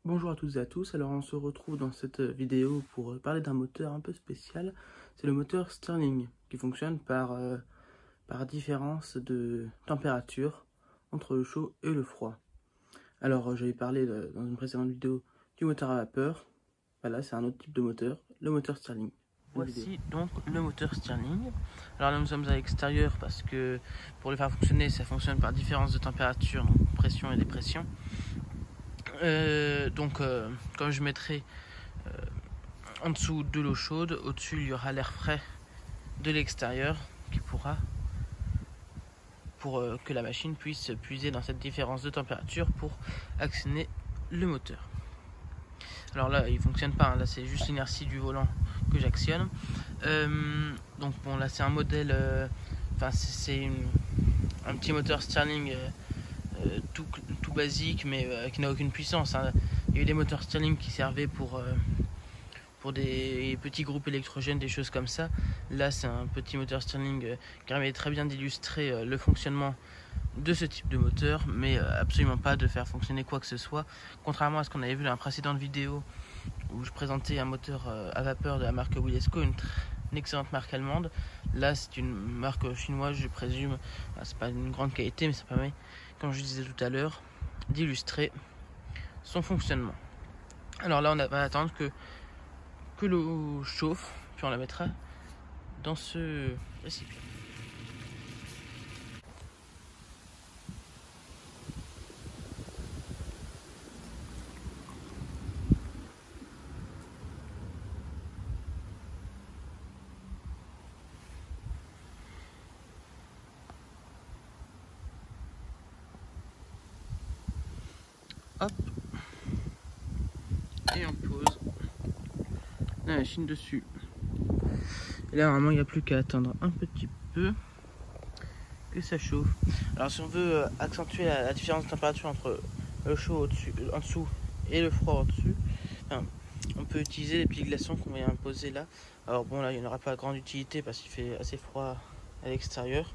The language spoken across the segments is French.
Bonjour à toutes et à tous, alors on se retrouve dans cette vidéo pour parler d'un moteur un peu spécial. C'est le moteur Stirling qui fonctionne par différence de température entre le chaud et le froid. Alors j'avais parlé dans une précédente vidéo du moteur à vapeur. Voilà, c'est un autre type de moteur, le moteur Stirling. Voici donc le moteur Stirling. Alors là nous sommes à l'extérieur parce que pour le faire fonctionner, ça fonctionne par différence de température, donc pression et dépression. Comme je mettrai en dessous de l'eau chaude, au-dessus il y aura l'air frais de l'extérieur qui pourra, pour que la machine puisse puiser dans cette différence de température pour actionner le moteur. Alors là il fonctionne pas, hein. Là c'est juste l'inertie du volant que j'actionne. Donc bon, là c'est un modèle, c'est un petit moteur Stirling tout basique, mais qui n'a aucune puissance, hein. Il y a eu des moteurs Stirling qui servaient pour des petits groupes électrogènes, des choses comme ça. Là c'est un petit moteur Stirling qui permet très bien d'illustrer le fonctionnement de ce type de moteur, mais absolument pas de faire fonctionner quoi que ce soit, contrairement à ce qu'on avait vu dans la précédente vidéo où je présentais un moteur à vapeur de la marque Willesco, une excellente marque allemande. Là c'est une marque chinoise, je présume. C'est pas une grande qualité, mais ça permet, comme je disais tout à l'heure, d'illustrer son fonctionnement. Alors là on va attendre que l'eau chauffe, puis on la mettra dans ce récipient. Hop, et on pose la machine dessus. Et là normalement il n'y a plus qu'à attendre un petit peu que ça chauffe. Alors si on veut accentuer la différence de température entre le chaud en dessous et le froid au-dessus, on peut utiliser les petits glaçons qu'on vient poser là. Alors bon, là il n'y en aura pas grande utilité parce qu'il fait assez froid à l'extérieur.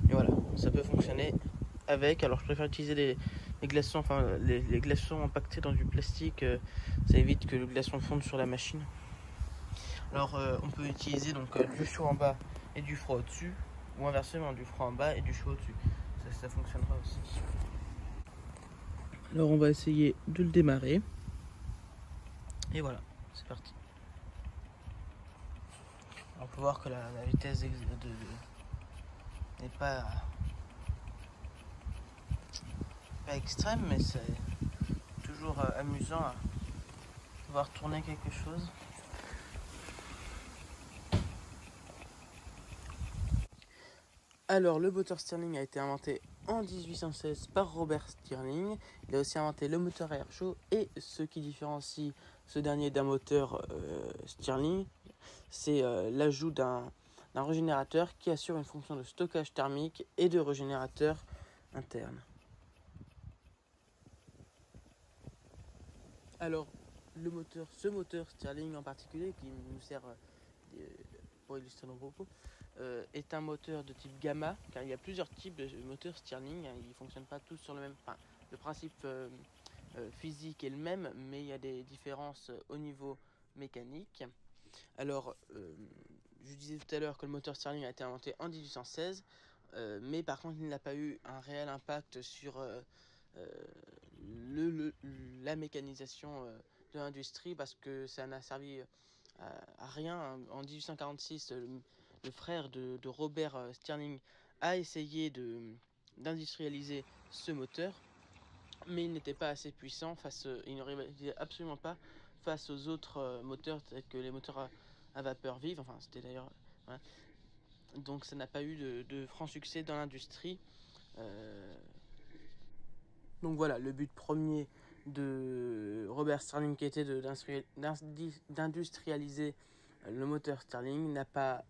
Et voilà, ça peut fonctionner avec. Alors je préfère utiliser les glaçons, les glaçons empaquetés dans du plastique. Ça évite que le glaçon fonde sur la machine. Alors on peut utiliser donc du chaud en bas et du froid au-dessus, ou inversement du froid en bas et du chaud au-dessus. Ça fonctionnera aussi. Alors on va essayer de le démarrer. Et voilà, c'est parti. Alors, on peut voir que la vitesse n'est pas extrême, mais c'est toujours amusant à voir tourner quelque chose. Alors le moteur Stirling a été inventé en 1816 par Robert Stirling. Il a aussi inventé le moteur à air chaud, et ce qui différencie ce dernier d'un moteur Stirling, c'est l'ajout d'un régénérateur qui assure une fonction de stockage thermique et de régénérateur interne. Alors ce moteur Stirling en particulier, qui nous sert pour illustrer nos propos, est un moteur de type gamma, car il y a plusieurs types de moteurs Stirling, hein. Ils ne fonctionnent pas tous sur le même. Enfin, le principe physique est le même, mais il y a des différences au niveau mécanique. Alors, je disais tout à l'heure que le moteur Stirling a été inventé en 1816, mais par contre il n'a pas eu un réel impact sur la mécanisation de l'industrie, parce que ça n'a servi à rien. En 1846, le frère de Robert Stirling a essayé d'industrialiser ce moteur, mais il n'était pas assez puissant il ne rivalisait absolument pas face aux autres moteurs tels que les moteurs à vapeur vive. Enfin, c'était d'ailleurs. Voilà. Donc, ça n'a pas eu de franc succès dans l'industrie. Donc voilà, le but premier de Robert Stirling, qui était d'industrialiser le moteur Stirling, n'a pas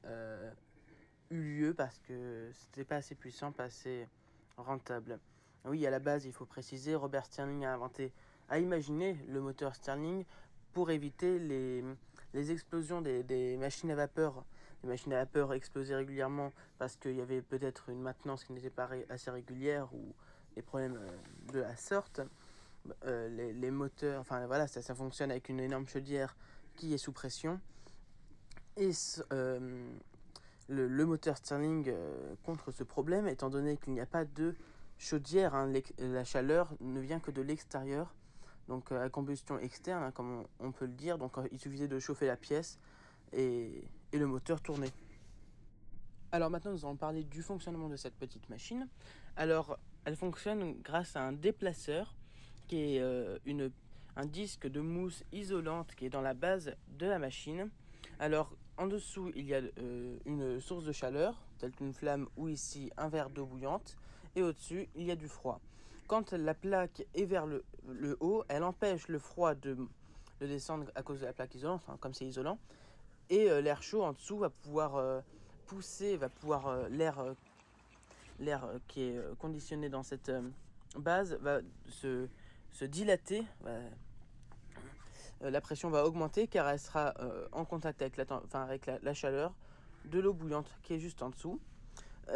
eu lieu parce que c'était pas assez puissant, pas assez rentable. Oui, à la base, il faut préciser, Robert Stirling a imaginé le moteur Stirling pour éviter les explosions des machines à vapeur. Les machines à vapeur explosaient régulièrement parce qu'il y avait peut-être une maintenance qui n'était pas assez régulière, ou des problèmes de la sorte. les moteurs, enfin voilà, ça fonctionne avec une énorme chaudière qui est sous pression. Et le moteur Stirling contre ce problème, étant donné qu'il n'y a pas de chaudière, hein, la chaleur ne vient que de l'extérieur, donc à combustion externe, hein, comme on peut le dire. Donc il suffisait de chauffer la pièce et le moteur tournait. Alors maintenant nous allons parler du fonctionnement de cette petite machine. Alors elle fonctionne grâce à un déplaceur qui est un disque de mousse isolante qui est dans la base de la machine. Alors en dessous il y a une source de chaleur telle qu'une flamme ou ici un verre d'eau bouillante, et au-dessus il y a du froid. Quand la plaque est vers le haut, elle empêche le froid de descendre à cause de la plaque isolante, enfin, comme c'est isolant, et l'air chaud en dessous va pouvoir pousser, l'air qui est conditionné dans cette base va se dilater, la pression va augmenter car elle sera en contact avec la chaleur de l'eau bouillante qui est juste en dessous.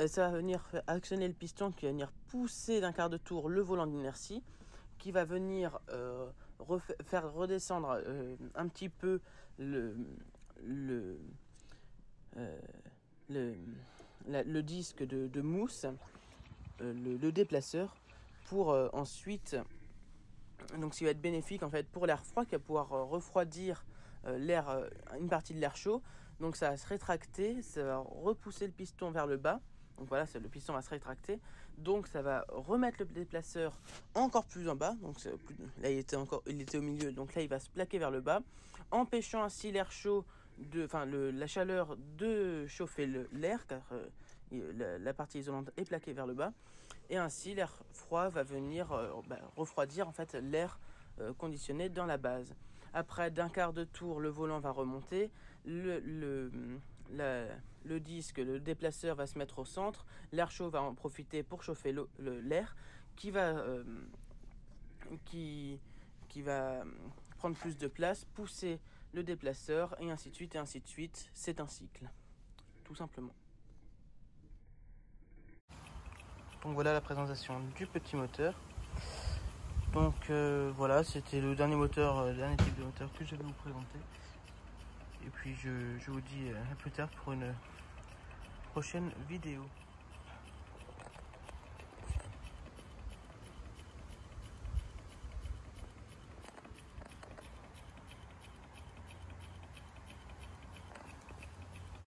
Ça va venir actionner le piston qui va venir pousser d'un quart de tour le volant d'inertie, qui va venir faire redescendre un petit peu le disque de mousse, le déplaceur, pour ensuite, donc ce qui va être bénéfique en fait pour l'air froid, qui va pouvoir refroidir une partie de l'air chaud. Donc ça va se rétracter, ça va repousser le piston vers le bas. Donc voilà, le piston va se rétracter, donc ça va remettre le déplaceur encore plus en bas. Donc là il était au milieu, donc là il va se plaquer vers le bas, empêchant ainsi l'air chaud la chaleur de chauffer l'air, car la partie isolante est plaquée vers le bas, et ainsi l'air froid va venir refroidir en fait l'air conditionné dans la base. Après d'un quart de tour, le volant va remonter, le disque, le déplaceur va se mettre au centre, l'air chaud va en profiter pour chauffer l'air qui va prendre plus de place, pousser le déplaceur, et ainsi de suite, et ainsi de suite. C'est un cycle, tout simplement. Donc voilà la présentation du petit moteur. Donc voilà, c'était le dernier type de moteur que je vais vous présenter. Et puis je vous dis à plus tard pour une prochaine vidéo.